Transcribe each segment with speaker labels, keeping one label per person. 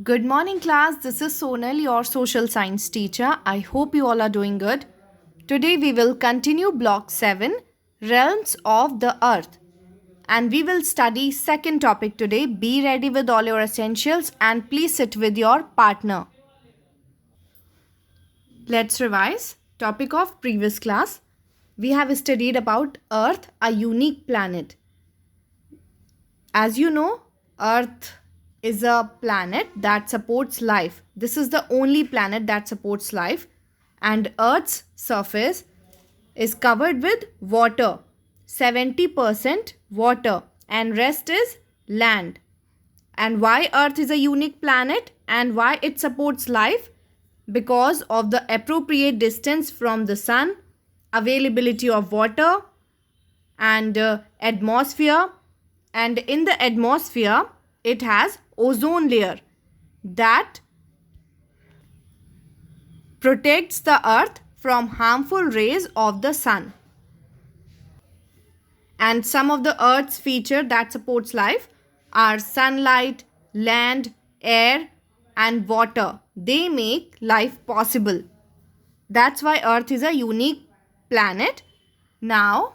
Speaker 1: Good morning, class. This is Sonal, your social science teacher. I hope you all are doing good. Today, we will continue Block 7 Realms of the Earth. And we will study second topic today. Be ready with all your essentials and please sit with your partner. Let's revise. Topic of previous class. We have studied about Earth, a unique planet. As you know, Earth is a planet that supports life. This is the only planet that supports life, and Earth's surface is covered with water. 70% water and rest is land. And why Earth is a unique planet and why it supports life? Because of the appropriate distance from the sun, availability of water, and atmosphere. And in the atmosphere it has ozone layer that protects the earth from harmful rays of the sun. And some of the earth's feature that supports life are sunlight, land, air and water. They make life possible. That's why earth is a unique planet. Now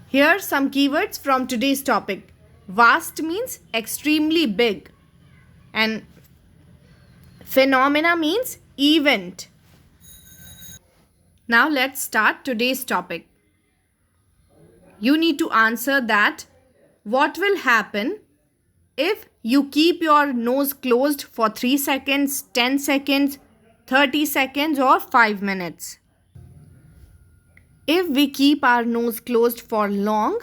Speaker 1: here are some keywords from today's topic. Vast means extremely big, and phenomena means event. Now let's start today's topic. You need to answer that what will happen if you keep your nose closed for 3 seconds, 10 seconds, 30 seconds or 5 minutes. If we keep our nose closed for long,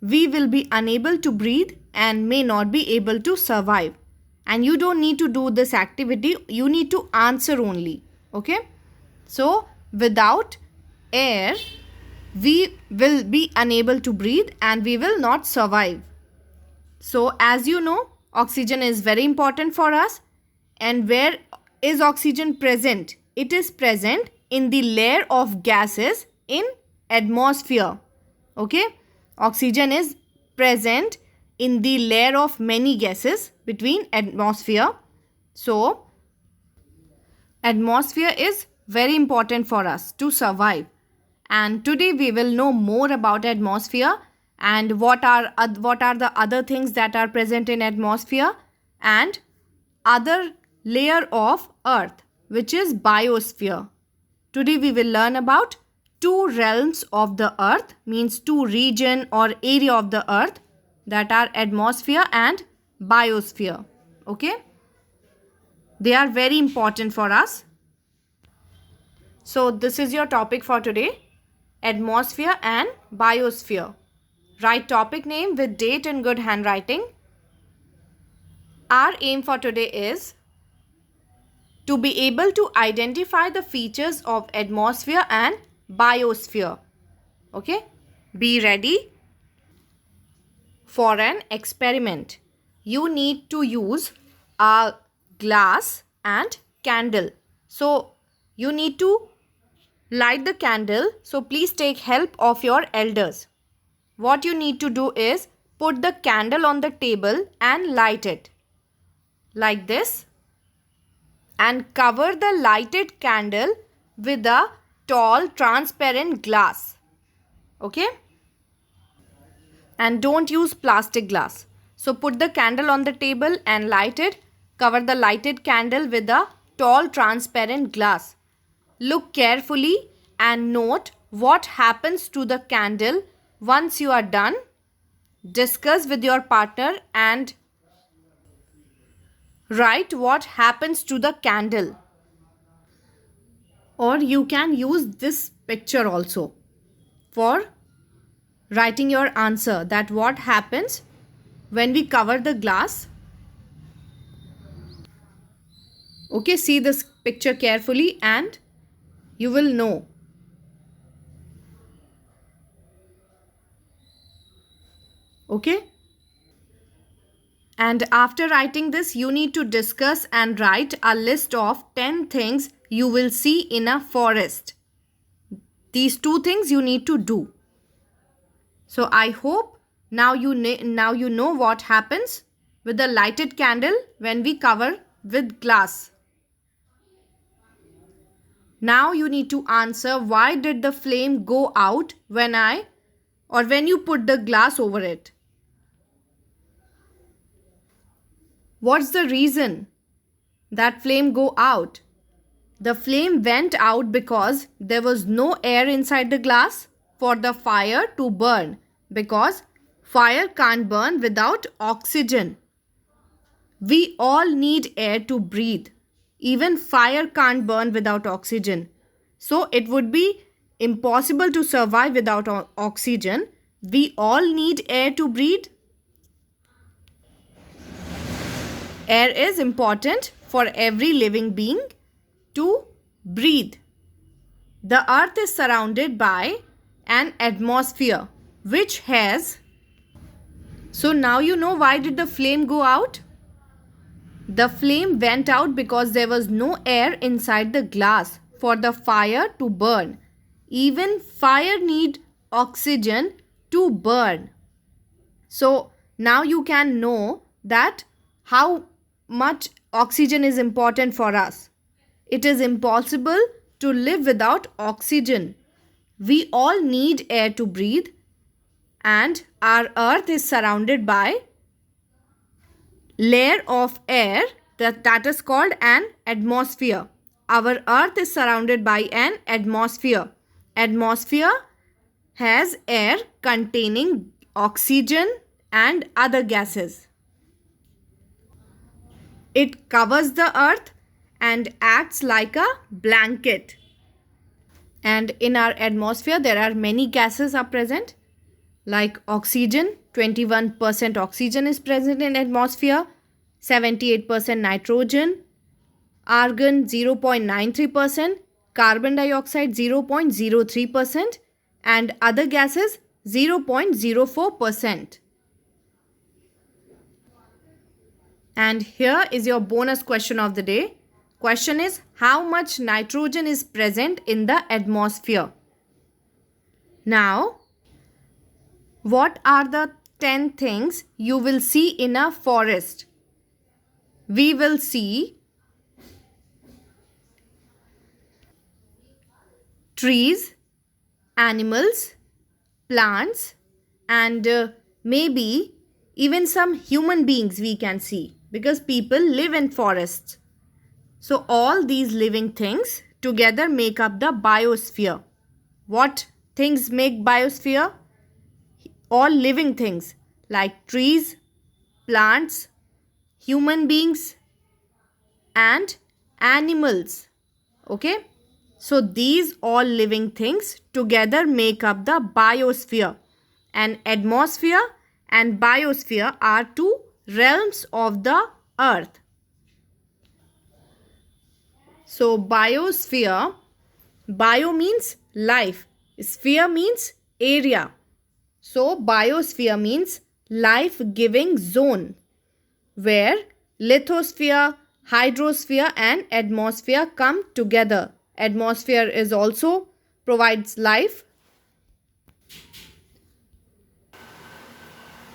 Speaker 1: we will be unable to breathe and may not be able to survive. And you don't need to do this activity, you need to answer only. Okay? So, without air, we will be unable to breathe and we will not survive. So, as you know, oxygen is very important for us. And where is oxygen present? It is present in the layer of gases in atmosphere. Okay, oxygen is present in the layer of many gases between atmosphere. So atmosphere is very important for us to survive, and today we will know more about atmosphere and what are the other things that are present in atmosphere and other layer of earth, which is biosphere. Today we will learn about two realms of the earth, means two region or area of the earth, that are atmosphere and biosphere. Okay, they are very important for us. So this is your topic for today, atmosphere and biosphere. Write topic name with date and good handwriting. Our aim for today is to be able to identify the features of atmosphere and biosphere. Okay, be ready for an experiment. You need to use a glass and candle. So you need to light the candle. So please take help of your elders. What you need to do is put the candle on the table and light it like this, and cover the lighted candle with a tall transparent glass. Okay, and don't use plastic glass. So put the candle on the table and light it. Cover the lighted candle with a tall transparent glass. Look carefully and note what happens to the candle once you are done. Discuss with your partner and write what happens to the candle. Or you can use this picture also for writing your answer, that what happens when we cover the glass. Okay, see this picture carefully and you will know. Okay, and after writing this, you need to discuss and write a list of 10 things you will see in a forest. These 2 things you need to do. So I hope now you know what happens with a lighted candle when we cover with glass. Now you need to answer, why did the flame go out when you put the glass over it? What's the reason that flame go out? The flame went out because there was no air inside the glass for the fire to burn, because fire can't burn without oxygen. We all need air to breathe. Even fire can't burn without oxygen. So it would be impossible to survive without oxygen. We all need air to breathe. Air is important for every living being to breathe. The earth is surrounded by an atmosphere which has... So now you know why did the flame go out? The flame went out because there was no air inside the glass for the fire to burn. Even fire need oxygen to burn. So now you can know that how much oxygen is important for us. It is impossible to live without oxygen. We all need air to breathe, and our earth is surrounded by layer of air that is called an atmosphere. Our earth is surrounded by an atmosphere. Atmosphere has air containing oxygen and other gases. It covers the earth and acts like a blanket. And in our atmosphere there are many gases are present, like oxygen. 21% oxygen is present in atmosphere, 78% nitrogen, argon 0.93%, carbon dioxide 0.03%, and other gases 0.04%. And here is your bonus question of the day. Question is, how much nitrogen is present in the atmosphere? Now, what are the 10 things you will see in a forest? We will see trees, animals, plants, and maybe even some human beings we can see, because people live in forests. So all these living things together make up the biosphere. What things make biosphere? All living things like trees, plants, human beings, and animals. Okay? So these all living things together make up the biosphere. And atmosphere and biosphere are two realms of the earth. So biosphere, bio means life, sphere means area. So biosphere means life-giving zone, where lithosphere, hydrosphere and atmosphere come together. Atmosphere is also provides life.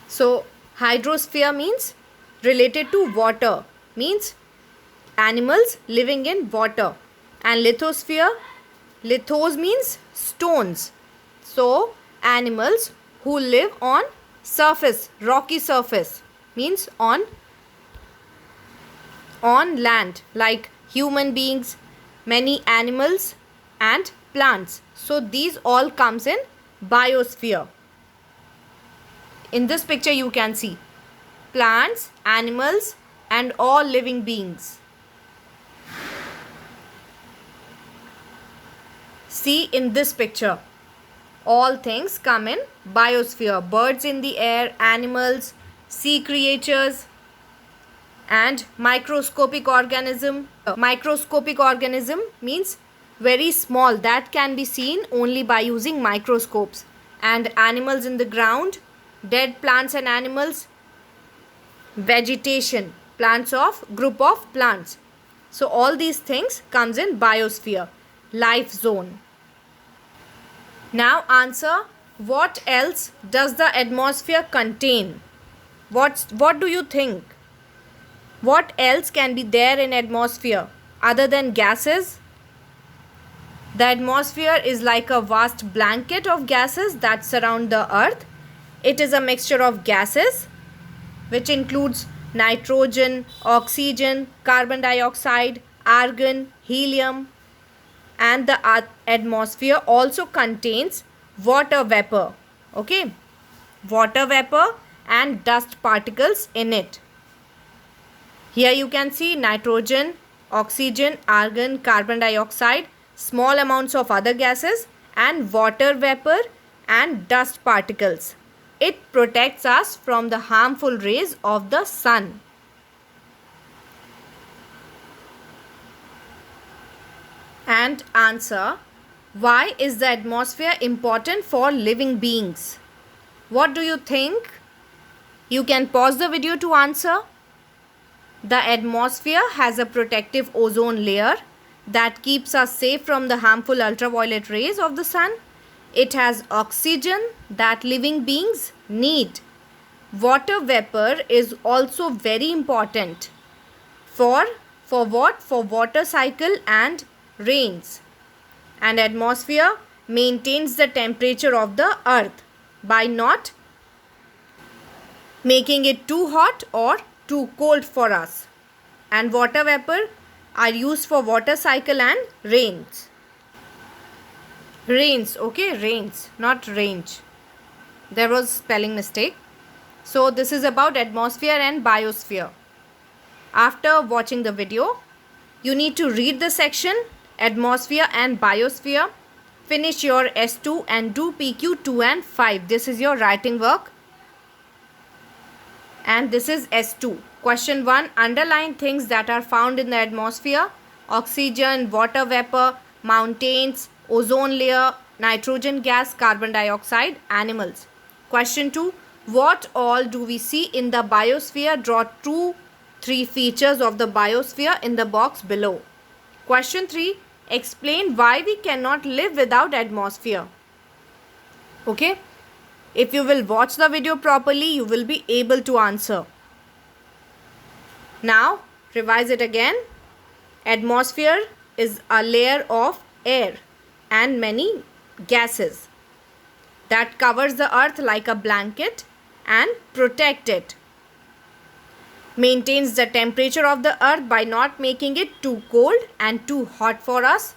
Speaker 1: So hydrosphere means related to water, means animals living in water. And lithosphere, lithos means stones. So animals who live on surface, rocky surface, means on land, like human beings, many animals and plants. So these all comes in biosphere. In this picture you can see plants, animals and all living beings. See in this picture, all things come in biosphere. Birds in the air, animals, sea creatures and microscopic organism. Microscopic organism means very small, that can be seen only by using microscopes. And animals in the ground, dead plants and animals, vegetation, plants of group of plants. So all these things comes in biosphere, life zone. Now answer, what else does the atmosphere contain? What do you think? What else can be there in atmosphere other than gases? The atmosphere is like a vast blanket of gases that surround the earth. It is a mixture of gases which includes nitrogen, oxygen, carbon dioxide, argon, helium, and the atmosphere also contains water vapor. Okay, water vapor and dust particles in it. Here you can see nitrogen, oxygen, argon, carbon dioxide, small amounts of other gases, and water vapor and dust particles. It protects us from the harmful rays of the sun. And answer, why is the atmosphere important for living beings? What do you think? You can pause the video to answer. The atmosphere has a protective ozone layer that keeps us safe from the harmful ultraviolet rays of the sun. It has oxygen that living beings need. Water vapor is also very important. For what? For water cycle and rains. And atmosphere maintains the temperature of the earth by not making it too hot or too cold for us. And water vapor are used for water cycle and rains. Rains, okay, rains, not range. There was spelling mistake. So this is about atmosphere and biosphere. After watching the video, you need to read the section atmosphere and biosphere. Finish your S2 and do PQ 2 and 5. This is your writing work. And this is S2. Question 1. Underline things that are found in the atmosphere. Oxygen, water vapor, mountains, ozone layer, nitrogen gas, carbon dioxide, animals. Question 2. What all do we see in the biosphere? Draw 3 features of the biosphere in the box below. Question 3. Explain why we cannot live without atmosphere. Okay. If you will watch the video properly, you will be able to answer. Now, revise it again. Atmosphere is a layer of air and many gases that covers the earth like a blanket and protect it. Maintains the temperature of the earth by not making it too cold and too hot for us.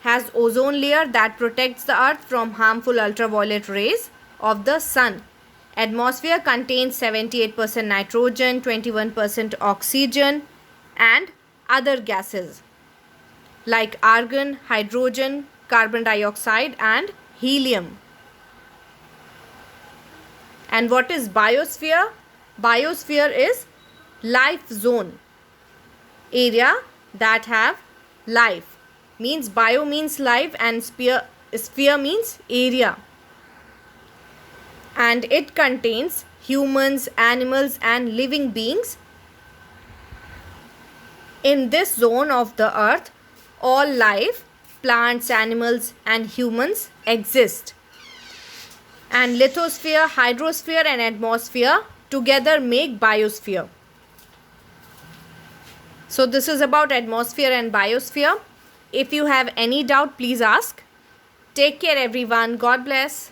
Speaker 1: Has ozone layer that protects the earth from harmful ultraviolet rays of the sun. Atmosphere contains 78% nitrogen, 21% oxygen and other gases like argon, hydrogen, carbon dioxide and helium. And what is biosphere? Biosphere is life zone, area that have life. Means bio means life and sphere means area. And it contains humans, animals and living beings. In this zone of the earth, all life, plants, animals and humans exist. And lithosphere, hydrosphere and atmosphere together make biosphere. So this is about atmosphere and biosphere. If you have any doubt, please ask. Take care everyone. God bless.